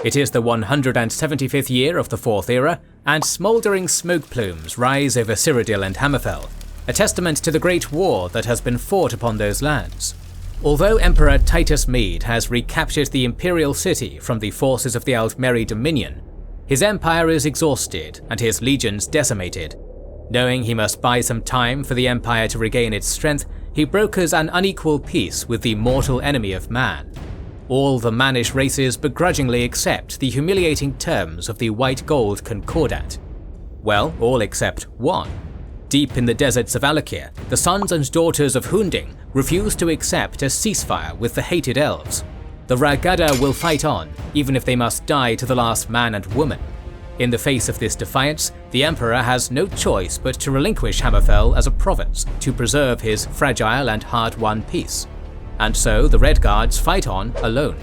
It is the 175th year of the Fourth Era, and smouldering smoke plumes rise over Cyrodiil and Hammerfell, a testament to the great war that has been fought upon those lands. Although Emperor Titus Mede has recaptured the imperial city from the forces of the Altmeri Dominion, his empire is exhausted and his legions decimated. Knowing he must buy some time for the empire to regain its strength, he brokers an unequal peace with the mortal enemy of man. All the mannish races begrudgingly accept the humiliating terms of the White Gold Concordat. Well, all except one. Deep in the deserts of Alakir, the sons and daughters of Hunding refuse to accept a ceasefire with the hated elves. The Ragada will fight on, even if they must die to the last man and woman. In the face of this defiance, the Emperor has no choice but to relinquish Hammerfell as a province to preserve his fragile and hard-won peace. And so the Redguards fight on alone.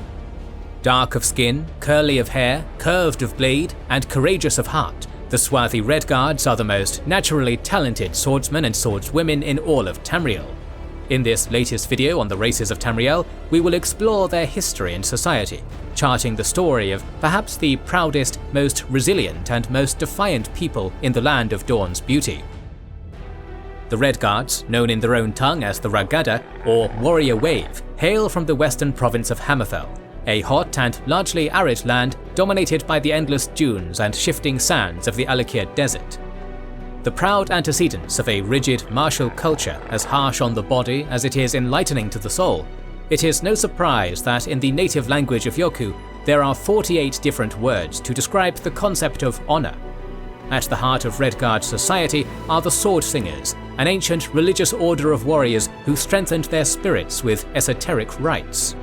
Dark of skin, curly of hair, curved of blade, and courageous of heart, the swarthy Redguards are the most naturally talented swordsmen and swordswomen in all of Tamriel. In this latest video on the races of Tamriel, we will explore their history and society, charting the story of perhaps the proudest, most resilient, and most defiant people in the land of Dawn's Beauty. The Redguards, known in their own tongue as the Ragada, or Warrior Wave, hail from the western province of Hammerfell, a hot and largely arid land dominated by the endless dunes and shifting sands of the Alakir Desert. The proud antecedents of a rigid martial culture as harsh on the body as it is enlightening to the soul, it is no surprise that in the native language of Yoku, there are 48 different words to describe the concept of honor. At the heart of Redguard society are the Sword Singers, an ancient religious order of warriors who strengthened their spirits with esoteric rites.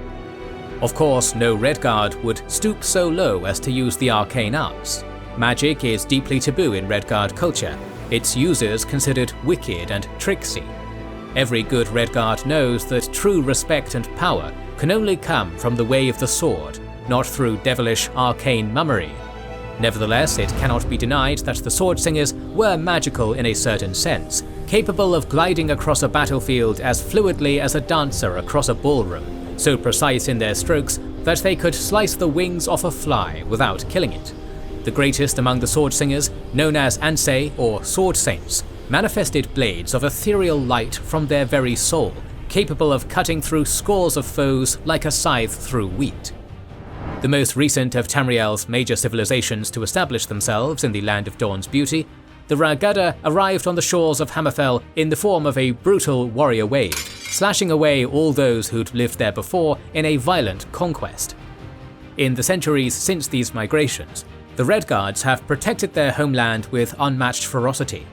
Of course, no Redguard would stoop so low as to use the arcane arts. Magic is deeply taboo in Redguard culture, its users considered wicked and tricksy. Every good Redguard knows that true respect and power can only come from the way of the sword, not through devilish arcane mummery. Nevertheless, it cannot be denied that the Sword Singers were magical in a certain sense, capable of gliding across a battlefield as fluidly as a dancer across a ballroom, so precise in their strokes that they could slice the wings off a fly without killing it. The greatest among the Sword Singers, known as Ansei or Sword Saints, manifested blades of ethereal light from their very soul, capable of cutting through scores of foes like a scythe through wheat. The most recent of Tamriel's major civilizations to establish themselves in the Land of Dawn's Beauty, the Ragada arrived on the shores of Hammerfell in the form of a brutal warrior wave, slashing away all those who'd lived there before in a violent conquest. In the centuries since these migrations, the Redguards have protected their homeland with unmatched ferocity.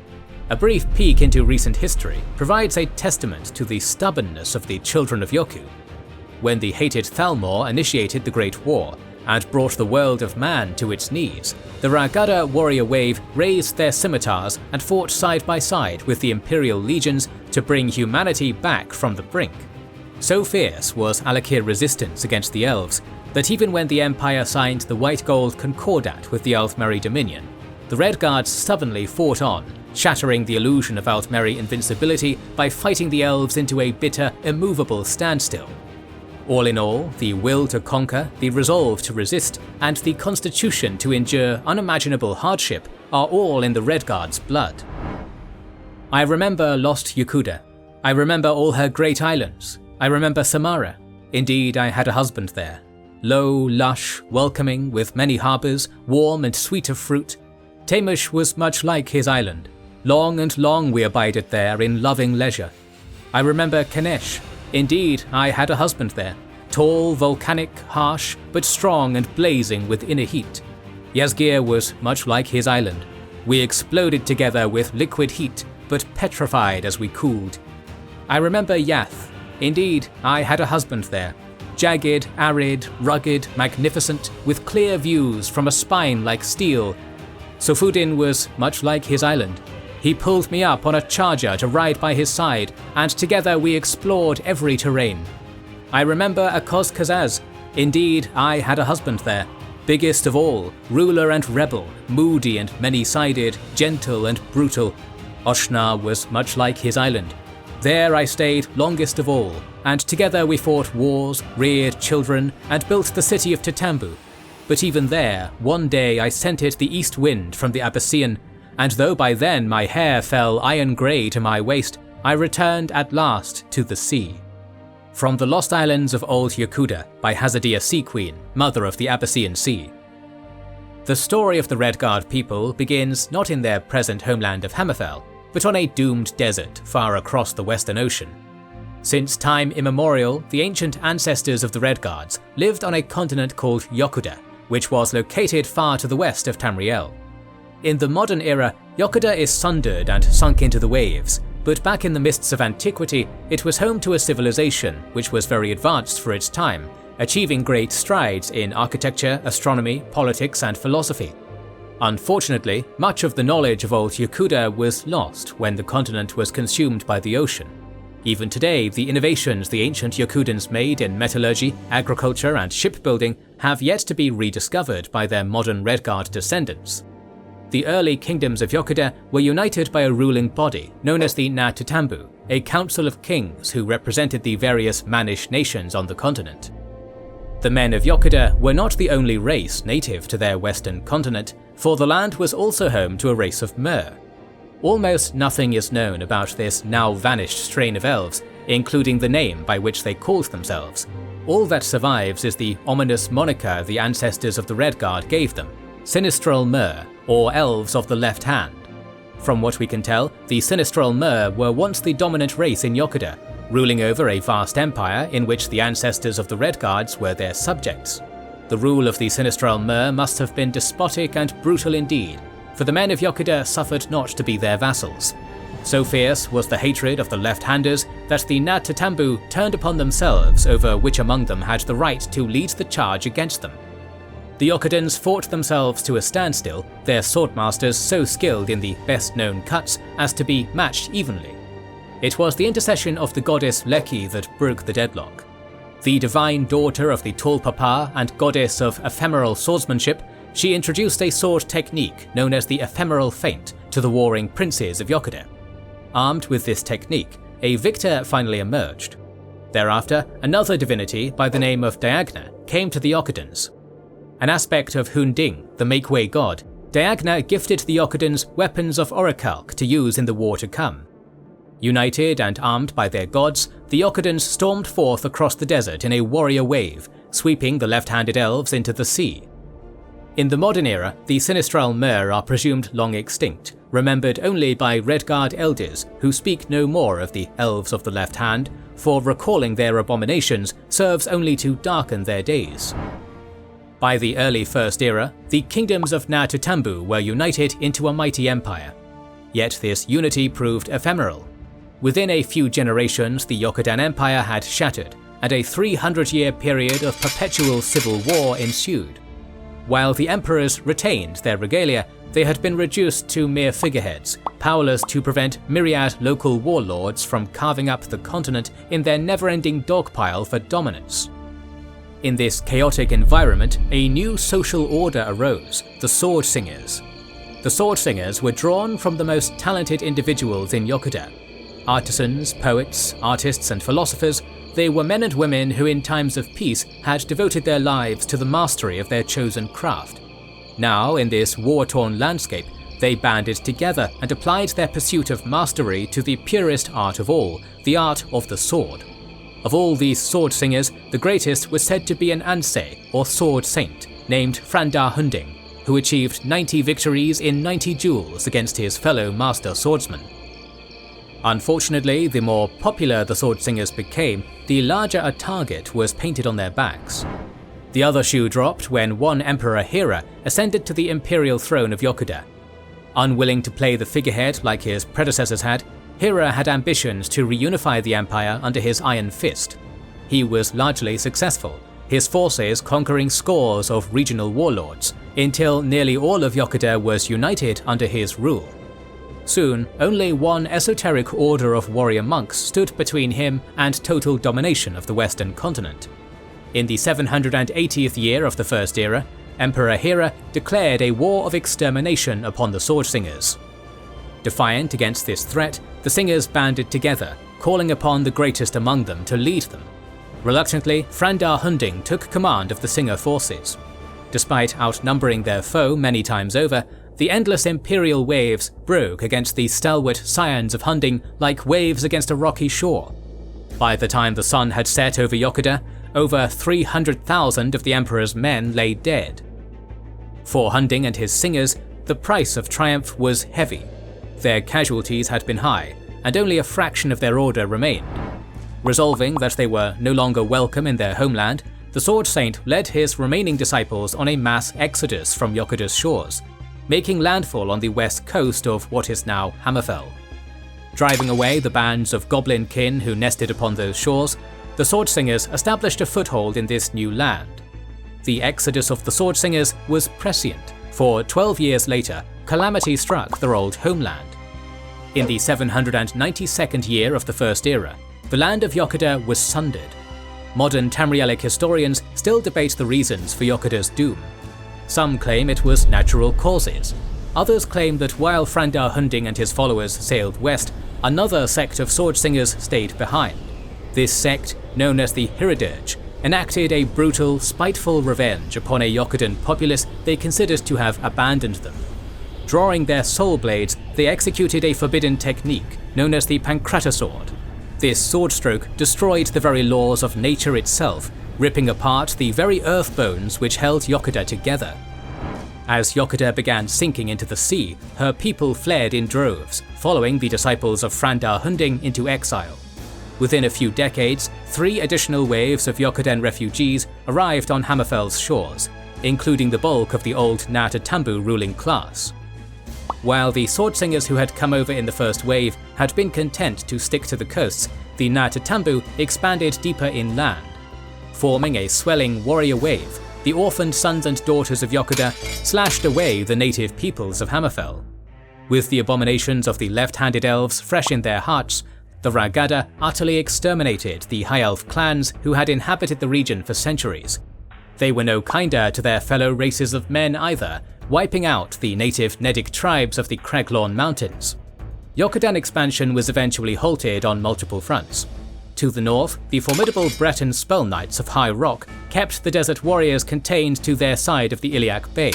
A brief peek into recent history provides a testament to the stubbornness of the Children of Yoku. When the hated Thalmor initiated the Great War and brought the world of man to its knees, the Ragada warrior wave raised their scimitars and fought side by side with the Imperial legions to bring humanity back from the brink. So fierce was Alakir resistance against the elves that even when the Empire signed the White Gold Concordat with the Altmeri Dominion, the Redguards stubbornly fought on, shattering the illusion of Altmeri invincibility by fighting the elves into a bitter, immovable standstill. All in all, the will to conquer, the resolve to resist, and the constitution to endure unimaginable hardship are all in the Redguards' blood. I remember lost Yukuda. I remember all her great islands. I remember Samara. Indeed, I had a husband there. Low, lush, welcoming, with many harbours, warm and sweet of fruit. Tamush was much like his island. Long and long we abided there in loving leisure. I remember Kanesh. Indeed, I had a husband there, tall, volcanic, harsh, but strong and blazing with inner heat. Yazgir was much like his island. We exploded together with liquid heat, but petrified as we cooled. I remember Yath. Indeed, I had a husband there, jagged, arid, rugged, magnificent, with clear views from a spine like steel. Sofudin was much like his island. He pulled me up on a charger to ride by his side, and together we explored every terrain. I remember Akoz Kazaz. Indeed, I had a husband there. Biggest of all, ruler and rebel, moody and many-sided, gentle and brutal. Oshnar was much like his island. There I stayed longest of all, and together we fought wars, reared children, and built the city of Tatambu. But even there, one day I scented the east wind from the Abyssinian, and though by then my hair fell iron grey to my waist, I returned at last to the sea. From the Lost Islands of Old Yakuda by Hazadia Sea Queen, mother of the Abyssinian Sea. The story of the Redguard people begins not in their present homeland of Hammerfell, but on a doomed desert far across the Western Ocean. Since time immemorial, the ancient ancestors of the Redguards lived on a continent called Yokuda, which was located far to the west of Tamriel. In the modern era, Yokuda is sundered and sunk into the waves, but back in the mists of antiquity, it was home to a civilization which was very advanced for its time, achieving great strides in architecture, astronomy, politics, and philosophy. Unfortunately, much of the knowledge of old Yakuda was lost when the continent was consumed by the ocean. Even today, the innovations the ancient Yakudans made in metallurgy, agriculture, and shipbuilding have yet to be rediscovered by their modern Redguard descendants. The early kingdoms of Yokuda were united by a ruling body known as the Na-Tutambu, a council of kings who represented the various mannish nations on the continent. The men of Yokuda were not the only race native to their western continent, for the land was also home to a race of Mer. Almost nothing is known about this now vanished strain of elves, including the name by which they called themselves. All that survives is the ominous moniker the ancestors of the Redguard gave them, Sinistral Mer, or Elves of the Left Hand. From what we can tell, the Sinistral Mer were once the dominant race in Yokuda, ruling over a vast empire in which the ancestors of the Redguards were their subjects. The rule of the Sinistral Mer must have been despotic and brutal indeed, for the men of Yokuda suffered not to be their vassals. So fierce was the hatred of the left-handers that the Na-Tutambu turned upon themselves over which among them had the right to lead the charge against them. The Yokudans fought themselves to a standstill, their swordmasters so skilled in the best-known cuts as to be matched evenly. It was the intercession of the goddess Leki that broke the deadlock. The divine daughter of the Tall Papa and goddess of ephemeral swordsmanship, she introduced a sword technique known as the ephemeral feint to the warring princes of Yokuda. Armed with this technique, a victor finally emerged. Thereafter, another divinity by the name of Diagna came to the Yokudans. An aspect of Hunding, the make-way god, Diagna gifted the Yokudans weapons of orichalc to use in the war to come. United and armed by their gods, the Yokudans stormed forth across the desert in a warrior wave, sweeping the left-handed elves into the sea. In the modern era, the Sinistral Mer are presumed long extinct, remembered only by Redguard elders who speak no more of the Elves of the Left Hand, for recalling their abominations serves only to darken their days. By the early First Era, the kingdoms of Na-Tutambu were united into a mighty empire. Yet this unity proved ephemeral. Within a few generations, the Yokudan Empire had shattered, and a 300-year period of perpetual civil war ensued. While the emperors retained their regalia, they had been reduced to mere figureheads, powerless to prevent myriad local warlords from carving up the continent in their never-ending dogpile for dominance. In this chaotic environment, a new social order arose, the Sword Singers. The Sword Singers were drawn from the most talented individuals in Yokuda. Artisans, poets, artists, and philosophers, they were men and women who in times of peace had devoted their lives to the mastery of their chosen craft. Now, in this war-torn landscape, they banded together and applied their pursuit of mastery to the purest art of all, the art of the sword. Of all these sword singers, the greatest was said to be an Ansei, or sword saint, named Frandar Hunding, who achieved 90 victories in 90 duels against his fellow master swordsmen. Unfortunately, the more popular the sword singers became, the larger a target was painted on their backs. The other shoe dropped when one Emperor Hira ascended to the imperial throne of Yokuda. Unwilling to play the figurehead like his predecessors had, Hira had ambitions to reunify the empire under his iron fist. He was largely successful, his forces conquering scores of regional warlords, until nearly all of Yokuda was united under his rule. Soon, only one esoteric order of warrior monks stood between him and total domination of the western continent. In the 780th year of the First Era, Emperor Hira declared a war of extermination upon the sword singers. Defiant against this threat, the singers banded together, calling upon the greatest among them to lead them. Reluctantly, Frandar Hunding took command of the singer forces. Despite outnumbering their foe many times over, the endless imperial waves broke against the stalwart scions of Hunding like waves against a rocky shore. By the time the sun had set over Yokuda, over 300,000 of the Emperor's men lay dead. For Hunding and his singers, the price of triumph was heavy. Their casualties had been high, and only a fraction of their order remained. Resolving that they were no longer welcome in their homeland, the Sword Saint led his remaining disciples on a mass exodus from Yokuda's shores, making landfall on the west coast of what is now Hammerfell. Driving away the bands of goblin kin who nested upon those shores, the Swordsingers established a foothold in this new land. The exodus of the Swordsingers was prescient, for 12 years later, Calamity struck their old homeland. In the 792nd year of the First Era, the land of Yokuda was sundered. Modern Tamrielic historians still debate the reasons for Yokuda's doom. Some claim it was natural causes. Others claim that while Frandar Hunding and his followers sailed west, another sect of swordsingers stayed behind. This sect, known as the Hiridirge, enacted a brutal, spiteful revenge upon a Yokudan populace they considered to have abandoned them. Drawing their soul blades, they executed a forbidden technique known as the Pancrata Sword. This sword stroke destroyed the very laws of nature itself, ripping apart the very earth bones which held Yokuda together. As Yokuda began sinking into the sea, her people fled in droves, following the disciples of Frandar Hunding into exile. Within a few decades, 3 additional waves of Yokudan refugees arrived on Hammerfell's shores, including the bulk of the old Natatambu ruling class. While the swordsingers who had come over in the first wave had been content to stick to the coasts, the Natatambu expanded deeper inland. Forming a swelling warrior wave, the orphaned sons and daughters of Yokuda slashed away the native peoples of Hammerfell. With the abominations of the left-handed elves fresh in their hearts, the Ragada utterly exterminated the High Elf clans who had inhabited the region for centuries. They were no kinder to their fellow races of men either, wiping out the native Nedic tribes of the Craiglawn Mountains. Yokudan expansion was eventually halted on multiple fronts. To the north, the formidable Breton Spell Knights of High Rock kept the desert warriors contained to their side of the Iliac Bay.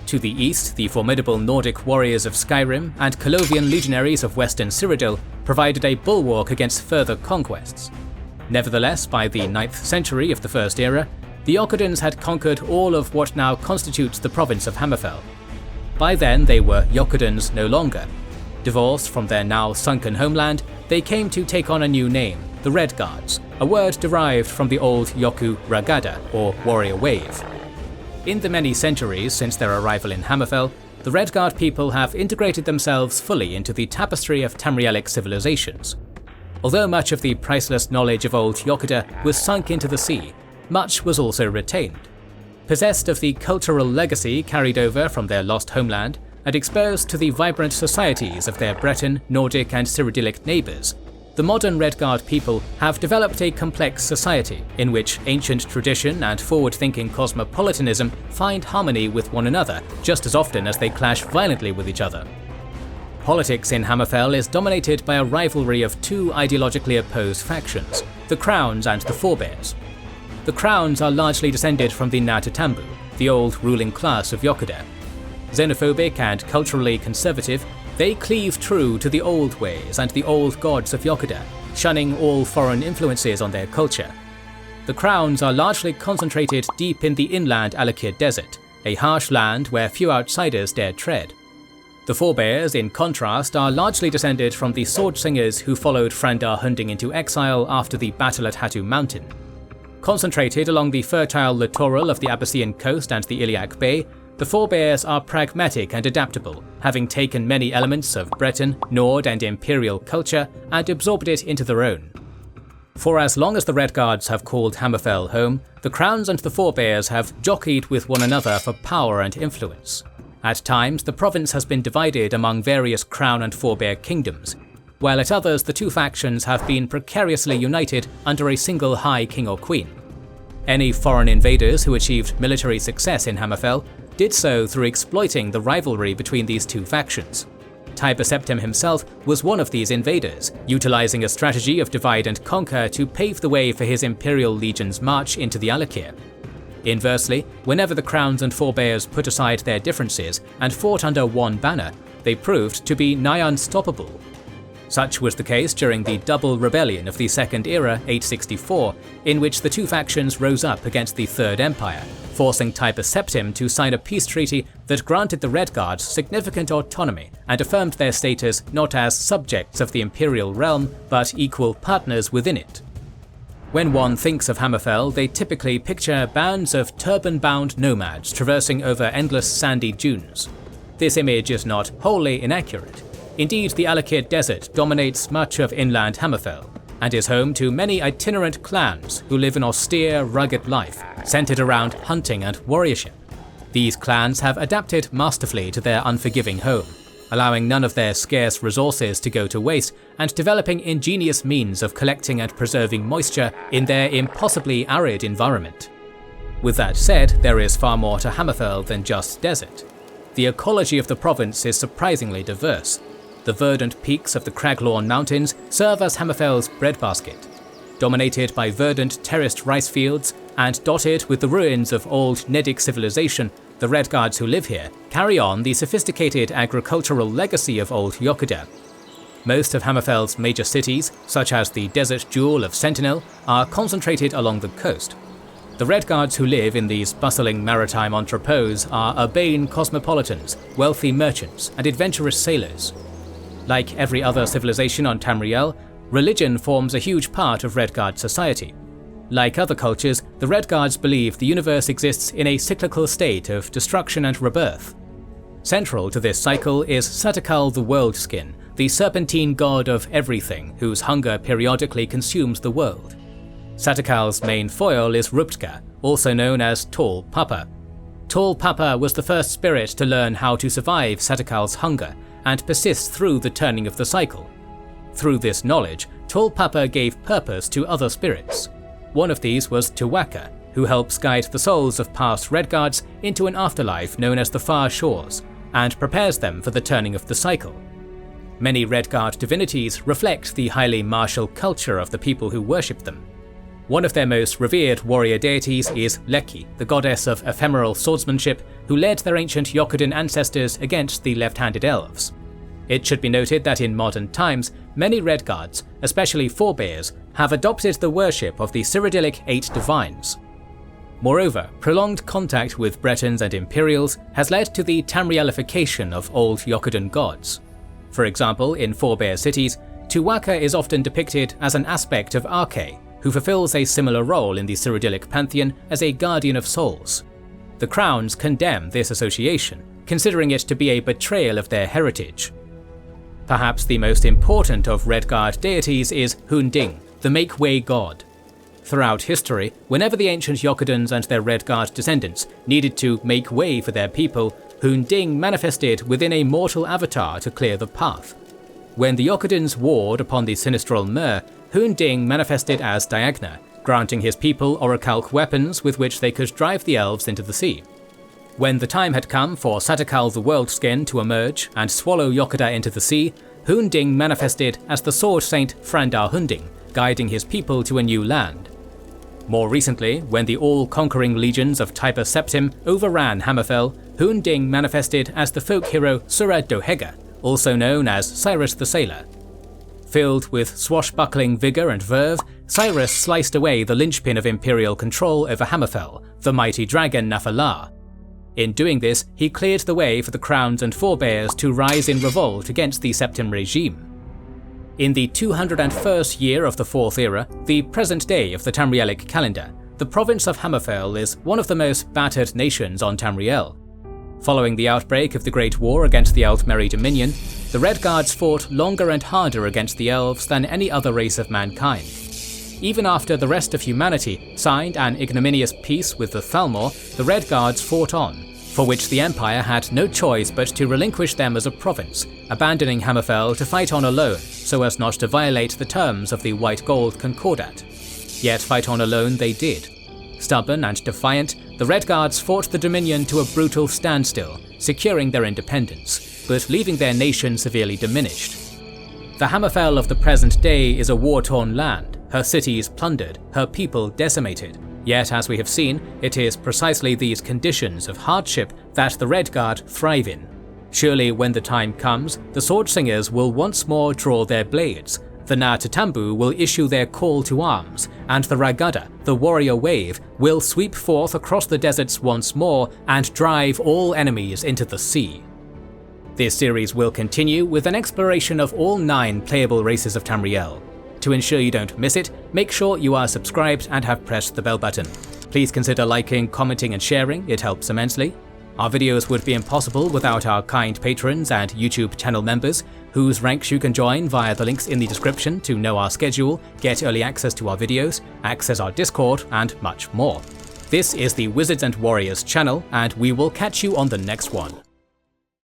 To the east, the formidable Nordic warriors of Skyrim and Colovian legionaries of Western Cyrodiil provided a bulwark against further conquests. Nevertheless, by the 9th century of the First Era, the Yokudans had conquered all of what now constitutes the province of Hammerfell. By then, they were Yokudans no longer. Divorced from their now sunken homeland, they came to take on a new name, the Redguards, a word derived from the old Yoku Ragada, or warrior wave. In the many centuries since their arrival in Hammerfell, the Redguard people have integrated themselves fully into the tapestry of Tamrielic civilizations. Although much of the priceless knowledge of old Yokuda was sunk into the sea, much was also retained. Possessed of the cultural legacy carried over from their lost homeland, and exposed to the vibrant societies of their Breton, Nordic and Cyrodiilic neighbours, the modern Redguard people have developed a complex society in which ancient tradition and forward-thinking cosmopolitanism find harmony with one another just as often as they clash violently with each other. Politics in Hammerfell is dominated by a rivalry of 2 ideologically opposed factions, the Crowns and the Forbears. The Crowns are largely descended from the Natatambu, the old ruling class of Yokuda. Xenophobic and culturally conservative, they cleave true to the old ways and the old gods of Yokuda, shunning all foreign influences on their culture. The Crowns are largely concentrated deep in the inland Alakir Desert, a harsh land where few outsiders dare tread. The Forbears, in contrast, are largely descended from the Swordsingers who followed Frandar Hunding into exile after the battle at Hatu Mountain. Concentrated along the fertile littoral of the Abyssinian coast and the Iliac Bay, the Forbears are pragmatic and adaptable, having taken many elements of Breton, Nord and Imperial culture and absorbed it into their own. For as long as the Redguards have called Hammerfell home, the Crowns and the Forbears have jockeyed with one another for power and influence. At times, the province has been divided among various Crown and Forbear kingdoms, while at others the 2 factions have been precariously united under a single High King or Queen. Any foreign invaders who achieved military success in Hammerfell did so through exploiting the rivalry between these 2 factions. Tiber Septim himself was one of these invaders, utilizing a strategy of divide and conquer to pave the way for his Imperial Legion's march into the Alakir. Inversely, whenever the crowns and forebears put aside their differences and fought under one banner, they proved to be nigh unstoppable. Such was the case during the double rebellion of the Second Era 864, in which the two factions rose up against the Third Empire, forcing Tiber Septim to sign a peace treaty that granted the Redguards significant autonomy and affirmed their status not as subjects of the Imperial realm, but equal partners within it. When one thinks of Hammerfell, they typically picture bands of turban-bound nomads traversing over endless sandy dunes. This image is not wholly inaccurate. Indeed, the Alakir Desert dominates much of inland Hammerfell, and is home to many itinerant clans who live an austere, rugged life, centered around hunting and warriorship. These clans have adapted masterfully to their unforgiving home, allowing none of their scarce resources to go to waste and developing ingenious means of collecting and preserving moisture in their impossibly arid environment. With that said, there is far more to Hammerfell than just desert. The ecology of the province is surprisingly diverse. The verdant peaks of the Craglorn Mountains serve as Hammerfell's breadbasket. Dominated by verdant terraced rice fields and dotted with the ruins of old Nedic civilization, the Redguards who live here carry on the sophisticated agricultural legacy of old Yokuda. Most of Hammerfell's major cities, such as the desert jewel of Sentinel, are concentrated along the coast. The Redguards who live in these bustling maritime entrepôts are urbane cosmopolitans, wealthy merchants, and adventurous sailors. Like every other civilization on Tamriel, religion forms a huge part of Redguard society. Like other cultures, the Redguards believe the universe exists in a cyclical state of destruction and rebirth. Central to this cycle is Satakal the Worldskin, the serpentine god of everything whose hunger periodically consumes the world. Satakal's main foil is Ruptka, also known as Tall Papa. Tall Papa was the first spirit to learn how to survive Satakal's hunger and persist through the turning of the cycle. Through this knowledge, Tall Papa gave purpose to other spirits. One of these was Tuwaka, who helps guide the souls of past Redguards into an afterlife known as the Far Shores, and prepares them for the turning of the cycle. Many Redguard divinities reflect the highly martial culture of the people who worship them. One of their most revered warrior deities is Leki, the goddess of ephemeral swordsmanship, who led their ancient Yokudan ancestors against the left-handed elves. It should be noted that in modern times, many Redguards, especially forbears, have adopted the worship of the Cyrodiilic 8 divines. Moreover, prolonged contact with Bretons and Imperials has led to the Tamrielification of old Yokudan gods. For example, in forebear cities, Tuwaka is often depicted as an aspect of Arche, who fulfills a similar role in the Cyrodiilic pantheon as a guardian of souls. The Crowns condemn this association, considering it to be a betrayal of their heritage. Perhaps the most important of Redguard deities is Hunding, the Make-Way god. Throughout history, whenever the ancient Yokudans and their Redguard descendants needed to make way for their people, Hunding manifested within a mortal avatar to clear the path. When the Yokudans warred upon the Sinistral Mer, Hunding manifested as Diagna, granting his people orichalc weapons with which they could drive the elves into the sea. When the time had come for Satakal the Worldskin to emerge and swallow Yokuda into the sea, Hunding manifested as the sword saint Frandar Hunding, guiding his people to a new land. More recently, when the all-conquering legions of Tiber Septim overran Hammerfell, Hunding manifested as the folk hero Sura Dohega, also known as Cyrus the Sailor. Filled with swashbuckling vigour and verve, Cyrus sliced away the linchpin of Imperial control over Hammerfell, the mighty dragon Nafalar. In doing this, he cleared the way for the Crowns and Forebears to rise in revolt against the Septim regime. In the 201st year of the Fourth Era, the present day of the Tamrielic calendar, the province of Hammerfell is one of the most battered nations on Tamriel. Following the outbreak of the Great War against the Altmeri Dominion, the Redguards fought longer and harder against the elves than any other race of mankind. Even after the rest of humanity signed an ignominious peace with the Thalmor, the Redguards fought on, for which the Empire had no choice but to relinquish them as a province, abandoning Hammerfell to fight on alone so as not to violate the terms of the White Gold Concordat. Yet fight on alone they did. Stubborn and defiant, the Redguards fought the Dominion to a brutal standstill, securing their independence, but leaving their nation severely diminished. The Hammerfell of the present day is a war-torn land, her cities plundered, her people decimated, Yet, as we have seen, it is precisely these conditions of hardship that the Redguard thrive in. Surely when the time comes, the Swordsingers will once more draw their blades, the Na-Tatambu will issue their call to arms, and the Ragada, the warrior wave, will sweep forth across the deserts once more and drive all enemies into the sea. This series will continue with an exploration of all 9 playable races of Tamriel. To ensure you don't miss it, make sure you are subscribed and have pressed the bell button. Please consider liking, commenting and sharing, it helps immensely. Our videos would be impossible without our kind patrons and YouTube channel members, whose ranks you can join via the links in the description to know our schedule, get early access to our videos, access our Discord, and much more. This is the Wizards and Warriors channel, and we will catch you on the next one.